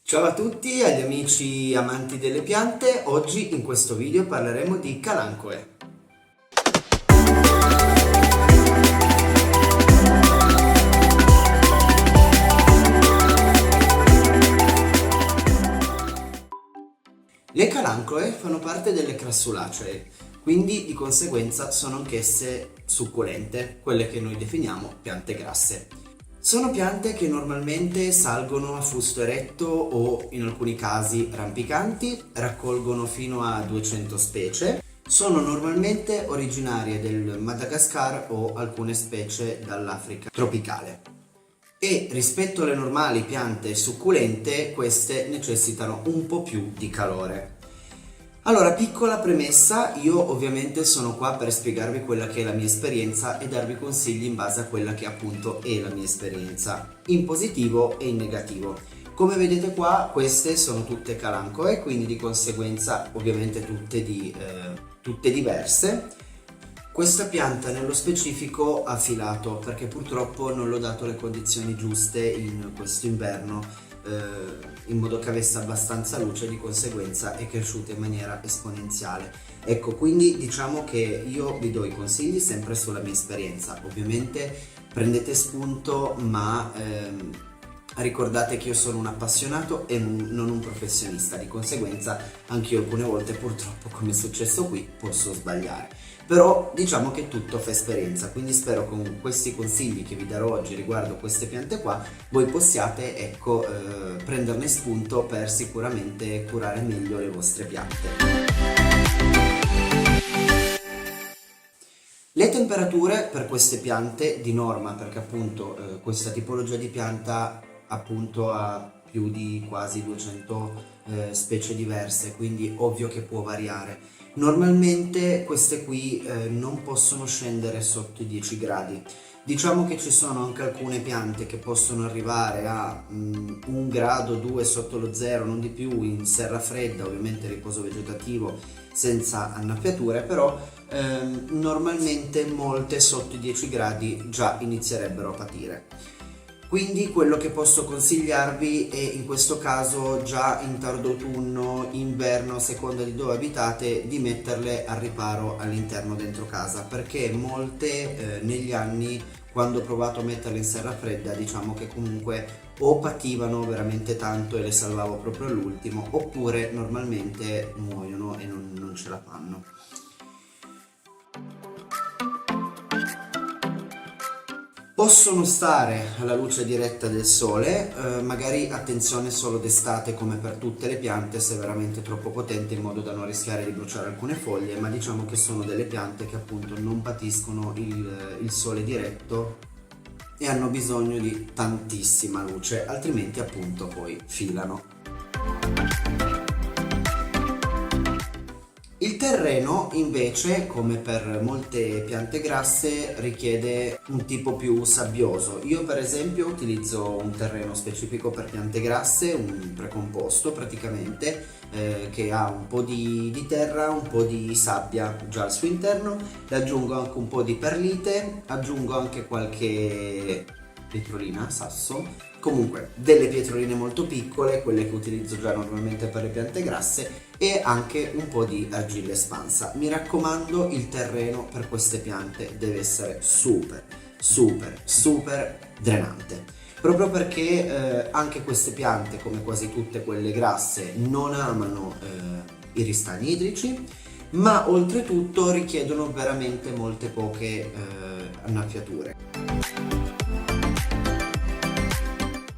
Ciao a tutti, agli amici amanti delle piante. Oggi in questo video parleremo di calancoe. Le calancoe fanno parte delle crassulacee, quindi di conseguenza sono anch'esse succulente, quelle che noi definiamo piante grasse. Sono piante che normalmente salgono a fusto eretto o in alcuni casi rampicanti, raccolgono fino a 200 specie, sono normalmente originarie del Madagascar o alcune specie dall'Africa tropicale. E rispetto alle normali piante succulente, queste necessitano un po' più di calore. Allora, piccola premessa, io ovviamente sono qua per spiegarvi quella che è la mia esperienza e darvi consigli in base a quella che appunto è la mia esperienza, in positivo e in negativo. Come vedete qua, queste sono tutte calancoe, quindi di conseguenza ovviamente tutte diverse. Questa pianta nello specifico ha filato perché purtroppo non l'ho dato le condizioni giuste in questo inverno, in modo che avesse abbastanza luce, di conseguenza è cresciuta in maniera esponenziale. Ecco, quindi diciamo che io vi do i consigli sempre sulla mia esperienza. Ovviamente prendete spunto, ma ricordate che io sono un appassionato e non un professionista, di conseguenza anch'io alcune volte purtroppo, come è successo qui, posso sbagliare. Però diciamo che tutto fa esperienza, quindi spero con questi consigli che vi darò oggi riguardo queste piante qua voi possiate, ecco, prenderne spunto per sicuramente curare meglio le vostre piante. Le temperature per queste piante di norma, perché appunto questa tipologia di pianta appunto ha più di quasi 200 specie diverse, quindi ovvio che può variare. Normalmente queste qui non possono scendere sotto i 10 gradi. Diciamo che ci sono anche alcune piante che possono arrivare a 1 grado, 2 sotto lo zero, non di più, in serra fredda, ovviamente riposo vegetativo senza annaffiature, però normalmente molte sotto i 10 gradi già inizierebbero a patire. Quindi quello che posso consigliarvi è in questo caso già in tardo autunno, inverno, a seconda di dove abitate, di metterle al riparo all'interno dentro casa, perché molte negli anni, quando ho provato a metterle in serra fredda, diciamo che comunque o pativano veramente tanto e le salvavo proprio all'ultimo, oppure normalmente muoiono e non ce la fanno. Possono stare alla luce diretta del sole, magari attenzione solo d'estate come per tutte le piante, se è veramente troppo potente, in modo da non rischiare di bruciare alcune foglie, ma diciamo che sono delle piante che appunto non patiscono il sole diretto e hanno bisogno di tantissima luce, altrimenti appunto poi filano. Il terreno invece, come per molte piante grasse, richiede un tipo più sabbioso. Io per esempio utilizzo un terreno specifico per piante grasse, un precomposto praticamente, che ha un po' di terra, un po' di sabbia già al suo interno, le aggiungo anche un po' di perlite, aggiungo anche qualche pietrolina, sasso, comunque delle pietroline molto piccole, quelle che utilizzo già normalmente per le piante grasse, e anche un po' di argilla espansa. Mi raccomando, il terreno per queste piante deve essere super drenante, proprio perché anche queste piante, come quasi tutte quelle grasse, non amano i ristagni idrici, ma oltretutto richiedono veramente molte poche annaffiature.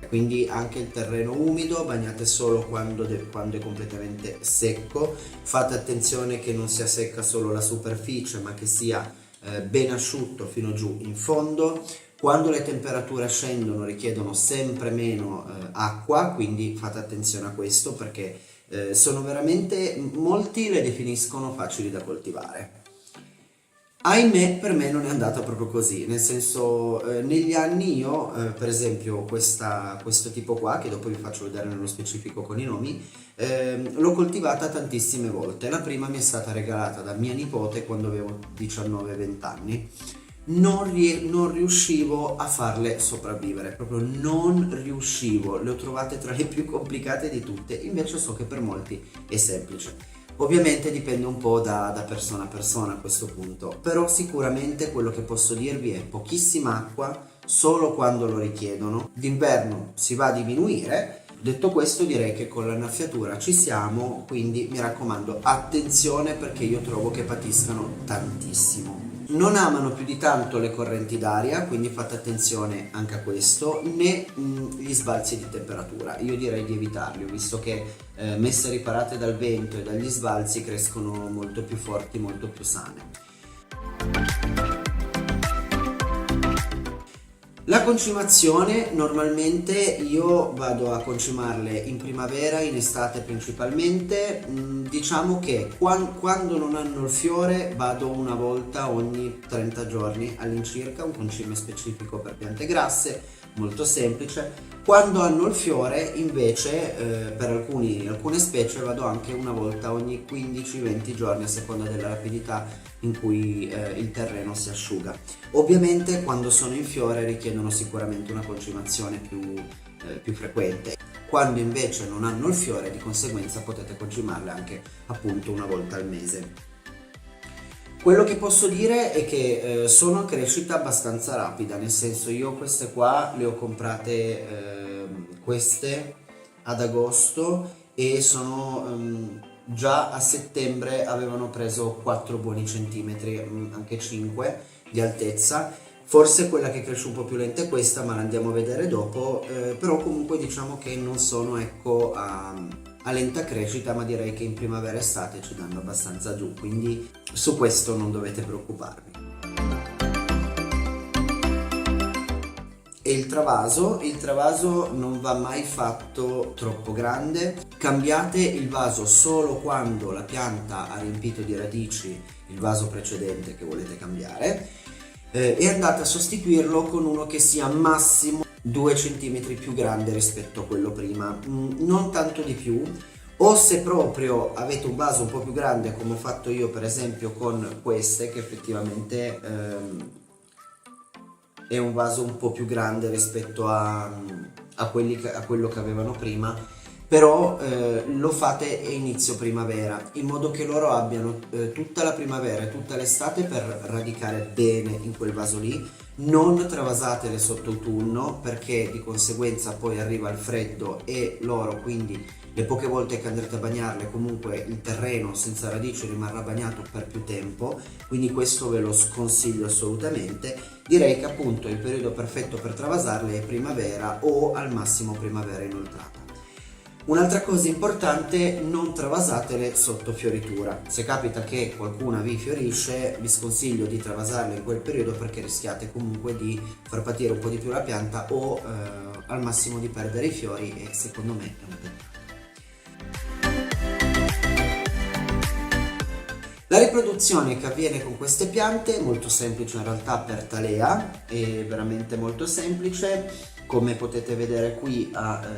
Quindi anche il terreno umido bagnate solo quando è completamente secco. Fate attenzione che non sia secca solo la superficie, ma che sia ben asciutto fino giù in fondo. Quando le temperature scendono richiedono sempre meno acqua, quindi fate attenzione a questo, perché sono veramente, molti le definiscono facili da coltivare. Ahimè, per me non è andata proprio così, nel senso, negli anni io, per esempio questo tipo qua, che dopo vi faccio vedere nello specifico con i nomi, l'ho coltivata tantissime volte. La prima mi è stata regalata da mia nipote quando avevo 19-20 anni. non riuscivo a farle sopravvivere, proprio non riuscivo, le ho trovate tra le più complicate di tutte, invece so che per molti è semplice. Ovviamente dipende un po' da persona a persona a questo punto, però sicuramente quello che posso dirvi è pochissima acqua solo quando lo richiedono, d'inverno si va a diminuire. Detto questo, direi che con l'annaffiatura ci siamo, quindi mi raccomando, attenzione perché io trovo che patiscano tantissimo. Non amano più di tanto le correnti d'aria, quindi fate attenzione anche a questo, né gli sbalzi di temperatura. Io direi di evitarli, visto che messe riparate dal vento e dagli sbalzi crescono molto più forti, molto più sane. La concimazione, normalmente io vado a concimarle in primavera, in estate principalmente. Diciamo che quando non hanno il fiore vado una volta ogni 30 giorni all'incirca, un concime specifico per piante grasse, molto semplice. Quando hanno il fiore invece per alcune specie vado anche una volta ogni 15-20 giorni a seconda della rapidità in cui il terreno si asciuga. Ovviamente quando sono in fiore richiedono sicuramente una concimazione più frequente. Quando invece non hanno il fiore, di conseguenza potete concimarle anche appunto una volta al mese. Quello che posso dire è che sono a crescita abbastanza rapida, nel senso, io queste qua le ho comprate queste ad agosto e sono già a settembre avevano preso 4 buoni centimetri, anche 5 di altezza. Forse quella che cresce un po' più lenta è questa, ma la andiamo a vedere dopo, però comunque diciamo che non sono, ecco, a lenta crescita, ma direi che in primavera e estate ci danno abbastanza giù, quindi su questo non dovete preoccuparvi. E il travaso non va mai fatto troppo grande. Cambiate il vaso solo quando la pianta ha riempito di radici il vaso precedente che volete cambiare, e andate a sostituirlo con uno che sia massimo 2 cm più grande rispetto a quello prima, non tanto di più. O se proprio avete un vaso un po' più grande, come ho fatto io per esempio con queste, che effettivamente è un vaso un po' più grande rispetto a quello che avevano prima, però lo fate a inizio primavera, in modo che loro abbiano tutta la primavera e tutta l'estate per radicare bene in quel vaso lì. Non travasatele sotto autunno, perché di conseguenza poi arriva il freddo e loro, quindi le poche volte che andrete a bagnarle, comunque il terreno senza radici rimarrà bagnato per più tempo, quindi questo ve lo sconsiglio assolutamente. Direi che appunto il periodo perfetto per travasarle è primavera o al massimo primavera inoltrata. Un'altra cosa importante, non travasatele sotto fioritura. Se capita che qualcuna vi fiorisce, vi sconsiglio di travasarle in quel periodo, perché rischiate comunque di far patire un po' di più la pianta o al massimo di perdere i fiori, e secondo me è un peccato. La riproduzione che avviene con queste piante è molto semplice in realtà per talea, è veramente molto semplice. Come potete vedere qui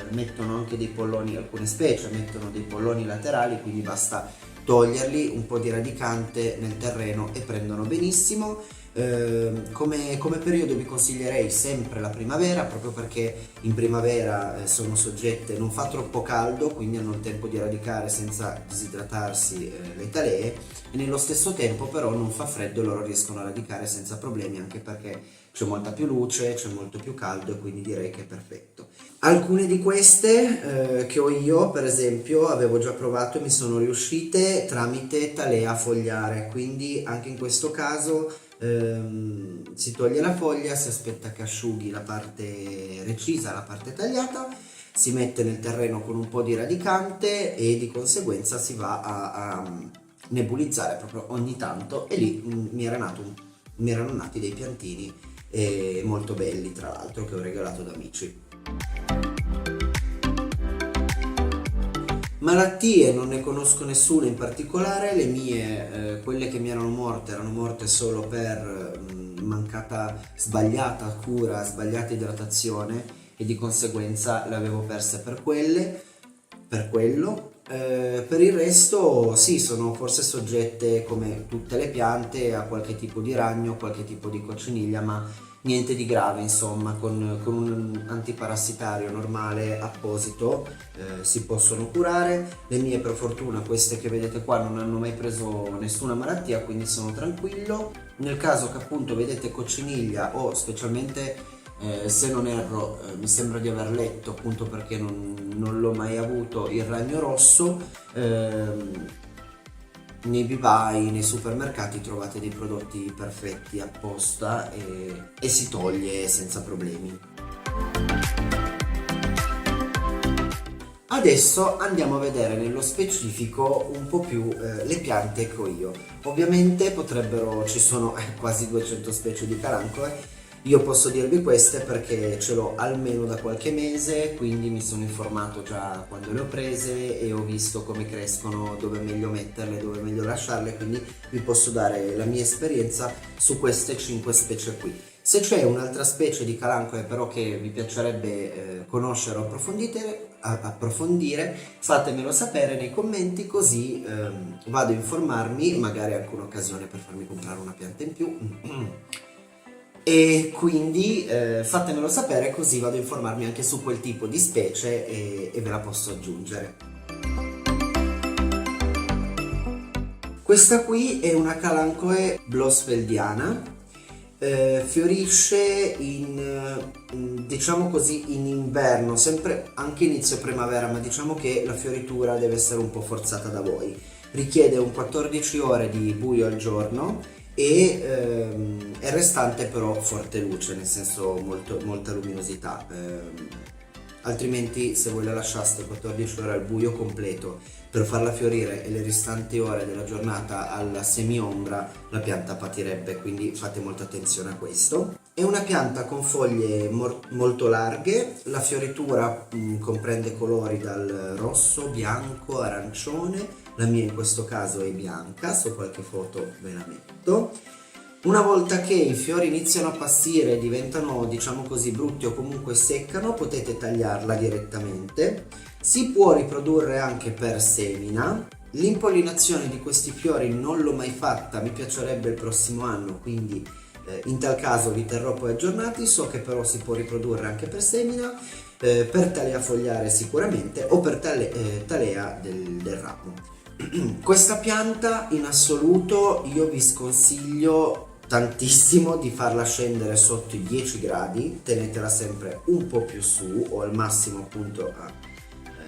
mettono anche dei polloni, alcune specie mettono dei polloni laterali, quindi basta toglierli, un po' di radicante nel terreno e prendono benissimo. Come periodo vi consiglierei sempre la primavera, proprio perché in primavera sono soggette, non fa troppo caldo, quindi hanno il tempo di radicare senza disidratarsi le talee, e nello stesso tempo però non fa freddo e loro riescono a radicare senza problemi, anche perché c'è molta più luce, c'è molto più caldo, e quindi direi che è perfetto. Alcune di queste che ho io, per esempio, avevo già provato e mi sono riuscite tramite talea fogliare, quindi anche in questo caso si toglie la foglia, si aspetta che asciughi la parte recisa, la parte tagliata, si mette nel terreno con un po' di radicante e di conseguenza si va a nebulizzare proprio ogni tanto, e lì mi erano nati dei piantini molto belli, tra l'altro, che ho regalato ad amici. Malattie non ne conosco nessuna in particolare. Le mie, quelle che mi erano morte solo per sbagliata cura, sbagliata idratazione, e di conseguenza le avevo perse per quello. Per il resto sì, sono forse soggette come tutte le piante a qualche tipo di ragno, qualche tipo di cocciniglia, ma niente di grave, insomma, con un antiparassitario normale apposito si possono curare. Le mie, per fortuna, queste che vedete qua, non hanno mai preso nessuna malattia, quindi sono tranquillo. Nel caso che appunto vedete cocciniglia o specialmente se non erro, mi sembra di aver letto, appunto perché non l'ho mai avuto, il ragno rosso, nei vivai, nei supermercati trovate dei prodotti perfetti apposta e si toglie senza problemi. Adesso andiamo a vedere nello specifico un po' più le piante che ho io. Ovviamente ci sono quasi 200 specie di carancole. Io posso dirvi queste perché ce l'ho almeno da qualche mese, quindi mi sono informato già quando le ho prese e ho visto come crescono, dove è meglio metterle, dove è meglio lasciarle, quindi vi posso dare la mia esperienza su queste 5 specie qui. Se c'è un'altra specie di carancole però che vi piacerebbe conoscere o approfondire, fatemelo sapere nei commenti, così vado a informarmi, magari anche un'occasione per farmi comprare una pianta in più. E quindi fatemelo sapere, così vado a informarmi anche su quel tipo di specie e ve la posso aggiungere. Questa qui è una calancoe blossfeldiana, fiorisce diciamo così, in inverno, sempre anche inizio primavera, ma diciamo che la fioritura deve essere un po' forzata da voi. Richiede un 14 ore di buio al giorno e il restante però forte luce, nel senso molta luminosità, altrimenti se voi la lasciaste 14 ore al buio completo per farla fiorire e le restanti ore della giornata alla semiombra, la pianta patirebbe, quindi fate molta attenzione a questo. È una pianta con foglie molto larghe, la fioritura comprende colori dal rosso, bianco, arancione. La mia in questo caso è bianca, su qualche foto ve la metto. Una volta che i fiori iniziano a appassire e diventano, diciamo così, brutti o comunque seccano, potete tagliarla direttamente. Si può riprodurre anche per semina. L'impollinazione di questi fiori non l'ho mai fatta, mi piacerebbe il prossimo anno, quindi in tal caso vi terrò poi aggiornati. So che però si può riprodurre anche per semina, per talea fogliare sicuramente, o per talea del ramo. Questa pianta in assoluto io vi sconsiglio tantissimo di farla scendere sotto i 10 gradi, tenetela sempre un po' più su o al massimo appunto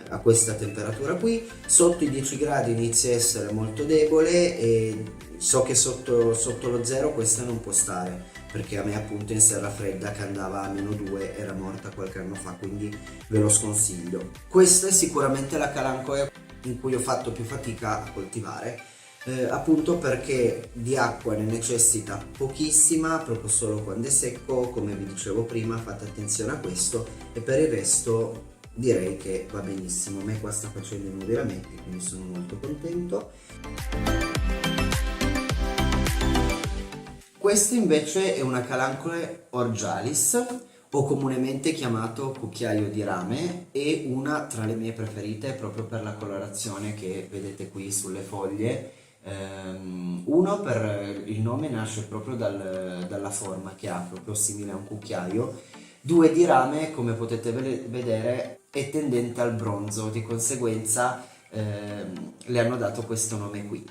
a questa temperatura qui. Sotto i 10 gradi inizia a essere molto debole e so che sotto lo zero questa non può stare, perché a me appunto in serra fredda che andava a -2 era morta qualche anno fa, quindi ve lo sconsiglio. Questa è sicuramente la calancoe in cui ho fatto più fatica a coltivare, appunto perché di acqua ne necessita pochissima, proprio solo quando è secco, come vi dicevo prima, fate attenzione a questo, e per il resto direi che va benissimo. A me qua sta facendo i nuovi rametti, quindi sono molto contento. Questa invece è una calancoe Orgialis, o comunemente chiamato cucchiaio di rame, è una tra le mie preferite proprio per la colorazione che vedete qui sulle foglie. Uno, per il nome nasce proprio dalla forma che ha, proprio simile a un cucchiaio. Due, di rame, come potete vedere, è tendente al bronzo, di conseguenza le hanno dato questo nome qui.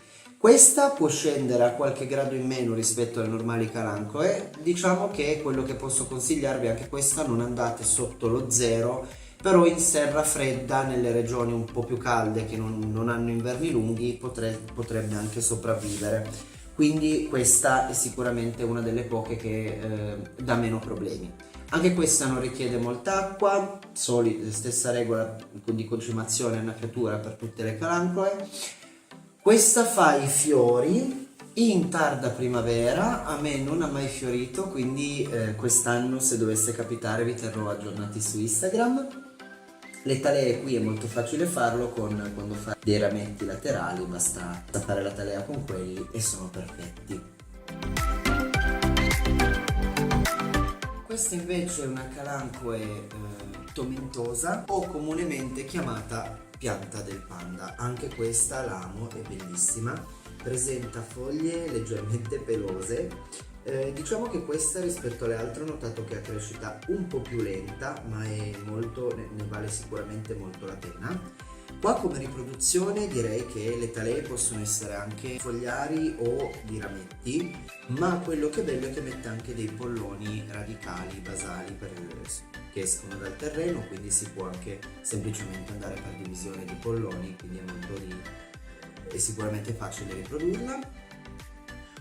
Questa può scendere a qualche grado in meno rispetto alle normali calancoe. Diciamo che quello che posso consigliarvi, anche questa, non andate sotto lo zero, però in serra fredda, nelle regioni un po' più calde che non hanno inverni lunghi, potrebbe anche sopravvivere. Quindi questa è sicuramente una delle poche che dà meno problemi. Anche questa non richiede molta acqua, stessa regola di concimazione e annaffiatura per tutte le calancoe. Questa fa i fiori in tarda primavera, a me non ha mai fiorito, quindi quest'anno, se dovesse capitare, vi terrò aggiornati su Instagram. Le talee qui è molto facile farlo quando fai dei rametti laterali, basta fare la talea con quelli e sono perfetti. Questa invece è una calancoe tomentosa o comunemente chiamata pianta del panda. Anche questa l'amo, è bellissima, presenta foglie leggermente pelose. Diciamo che questa rispetto alle altre ho notato che ha crescita un po' più lenta, ma è molto, ne vale sicuramente molto la pena. Qua come riproduzione direi che le talee possono essere anche fogliari o di rametti, ma quello che è bello è che mette anche dei polloni radicali, basali che escono dal terreno, quindi si può anche semplicemente andare per divisione di polloni, quindi è sicuramente facile riprodurla.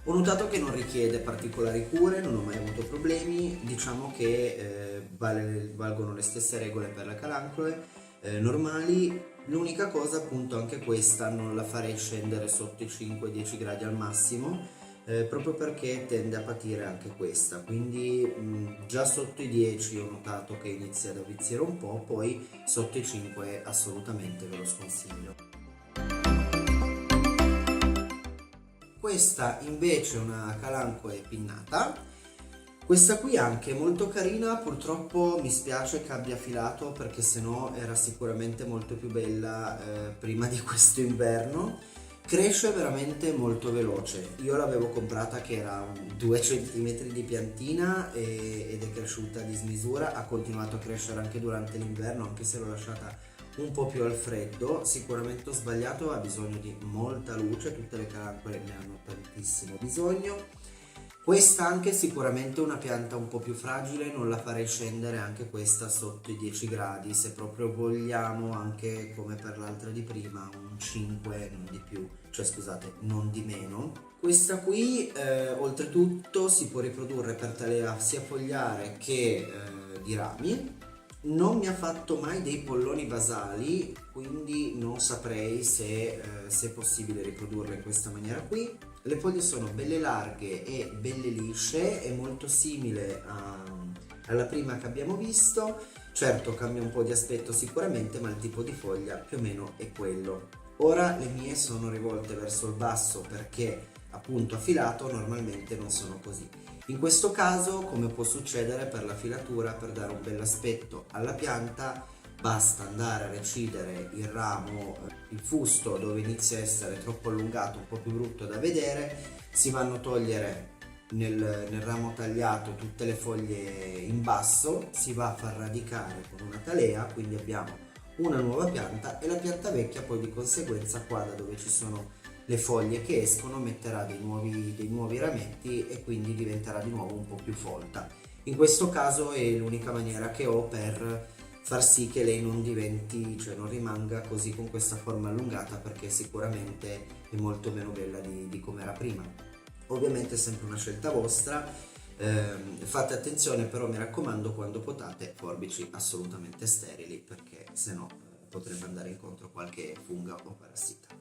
Ho notato che non richiede particolari cure, non ho mai avuto problemi, diciamo che valgono le stesse regole per le calancoe normali. L'unica cosa, appunto, anche questa non la farei scendere sotto i 5-10 gradi al massimo, proprio perché tende a patire anche questa, quindi già sotto i 10 ho notato che inizia ad avvizzire un po', poi sotto i 5 assolutamente ve lo sconsiglio. Questa invece è una calancoe pinnata. Questa qui anche è molto carina, purtroppo mi spiace che abbia filato perché sennò era sicuramente molto più bella prima di questo inverno. Cresce veramente molto veloce, io l'avevo comprata che era 2 cm di piantina ed è cresciuta a dismisura, ha continuato a crescere anche durante l'inverno, anche se l'ho lasciata un po' più al freddo. Sicuramente ho sbagliato, ha bisogno di molta luce, tutte le calancoe ne hanno tantissimo bisogno. Questa anche è sicuramente una pianta un po' più fragile, non la farei scendere anche questa sotto i 10 gradi, se proprio vogliamo, anche come per l'altra di prima, un 5, non di più, cioè scusate, non di meno. Questa qui oltretutto si può riprodurre per talea sia fogliare che di rami. Non mi ha fatto mai dei polloni basali, quindi non saprei se è possibile riprodurla in questa maniera qui. Le foglie sono belle larghe e belle lisce, è molto simile alla prima che abbiamo visto. Certo, cambia un po' di aspetto sicuramente, ma il tipo di foglia più o meno è quello. Ora le mie sono rivolte verso il basso perché appunto a filato normalmente non sono così. In questo caso, come può succedere per la filatura, per dare un bell'aspetto alla pianta, basta andare a recidere il ramo, il fusto dove inizia a essere troppo allungato, un po' più brutto da vedere, si vanno a togliere nel ramo tagliato tutte le foglie in basso, si va a far radicare con una talea, quindi abbiamo una nuova pianta, e la pianta vecchia poi di conseguenza qua da dove ci sono le foglie che escono metterà dei nuovi rametti e quindi diventerà di nuovo un po' più folta. In questo caso è l'unica maniera che ho per far sì che lei non diventi, cioè non rimanga così con questa forma allungata, perché sicuramente è molto meno bella di come era prima. Ovviamente è sempre una scelta vostra, fate attenzione però, mi raccomando, quando potate, forbici assolutamente sterili, perché sennò potrebbe andare incontro qualche funga o parassita.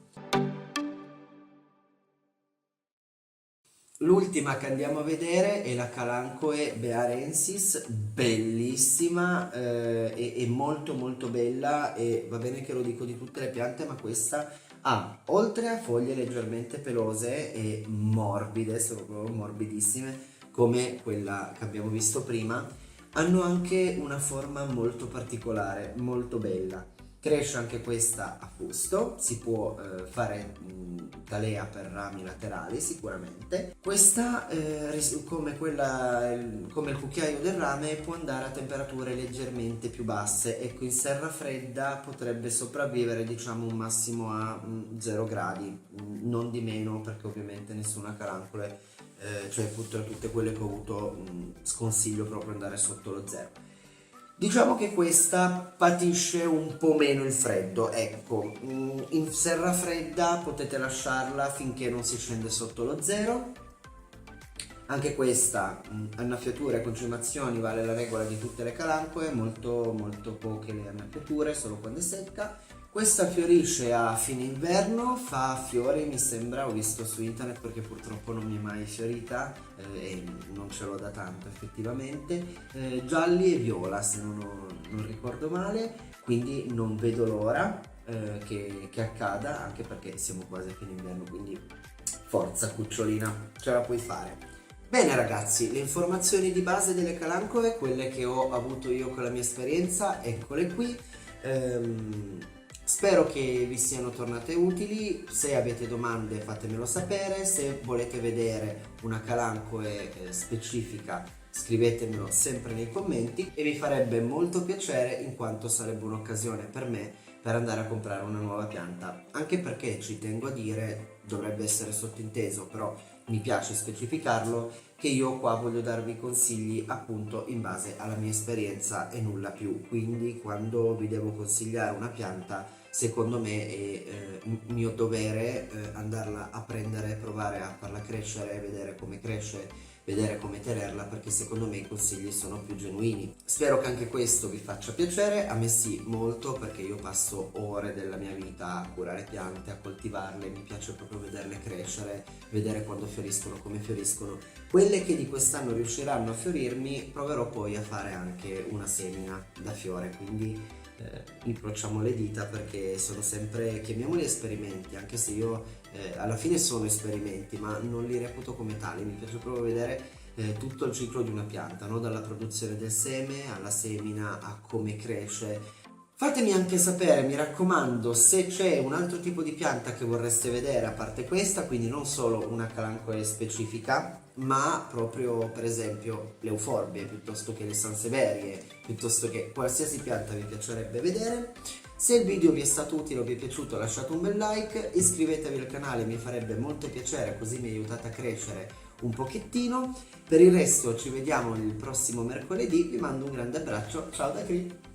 L'ultima che andiamo a vedere è la Calancoe bearensis, bellissima, è molto molto bella, e va bene che lo dico di tutte le piante, ma questa ha, oltre a foglie leggermente pelose e morbide, sono proprio morbidissime come quella che abbiamo visto prima, hanno anche una forma molto particolare, molto bella. Cresce anche questa a fusto, si può fare talea per rami laterali sicuramente. Questa come il cucchiaio del rame può andare a temperature leggermente più basse, ecco, in serra fredda potrebbe sopravvivere diciamo un massimo a 0 gradi, non di meno, perché ovviamente nessuna carancola, cioè tutte quelle che ho avuto, sconsiglio proprio andare sotto lo 0. Diciamo che questa patisce un po' meno il freddo, ecco, in serra fredda potete lasciarla finché non si scende sotto lo 0. Anche questa, annaffiature e concimazioni, vale la regola di tutte le calancoe, molto molto poche le annaffiature, solo quando è secca. Questa fiorisce a fine inverno, fa fiori, mi sembra, ho visto su internet perché purtroppo non mi è mai fiorita e non ce l'ho da tanto effettivamente, gialli e viola se non ricordo male, quindi non vedo l'ora che accada, anche perché siamo quasi a fine inverno, quindi forza cucciolina, ce la puoi fare. Bene ragazzi, le informazioni di base delle calancore, quelle che ho avuto io con la mia esperienza, eccole qui. Spero che vi siano tornate utili. Se avete domande fatemelo sapere, se volete vedere una calancore specifica scrivetemelo sempre nei commenti e mi farebbe molto piacere, in quanto sarebbe un'occasione per me per andare a comprare una nuova pianta, anche perché ci tengo a dire, dovrebbe essere sottinteso, però mi piace specificarlo, che io qua voglio darvi consigli appunto in base alla mia esperienza e nulla più. Quindi quando vi devo consigliare una pianta, secondo me è mio dovere andarla a prendere, provare a farla crescere, vedere come cresce, vedere come tenerla, perché secondo me i consigli sono più genuini. Spero che anche questo vi faccia piacere, a me sì, molto, perché io passo ore della mia vita a curare piante, a coltivarle, mi piace proprio vederle crescere, vedere quando fioriscono, come fioriscono. Quelle che di quest'anno riusciranno a fiorirmi, proverò poi a fare anche una semina da fiore, quindi incrociamo le dita, perché sono sempre, chiamiamoli esperimenti, anche se io alla fine sono esperimenti, ma non li reputo come tali. Mi piace proprio vedere tutto il ciclo di una pianta, no? Dalla produzione del seme alla semina a come cresce. Fatemi anche sapere, mi raccomando, se c'è un altro tipo di pianta che vorreste vedere a parte questa, quindi non solo una calancore specifica, ma proprio per esempio le euforbie, piuttosto che le sanseverie, piuttosto che qualsiasi pianta vi piacerebbe vedere. Se il video vi è stato utile o vi è piaciuto, lasciate un bel like, iscrivetevi al canale, mi farebbe molto piacere, così mi aiutate a crescere un pochettino. Per il resto ci vediamo il prossimo mercoledì, vi mando un grande abbraccio, ciao da Cri!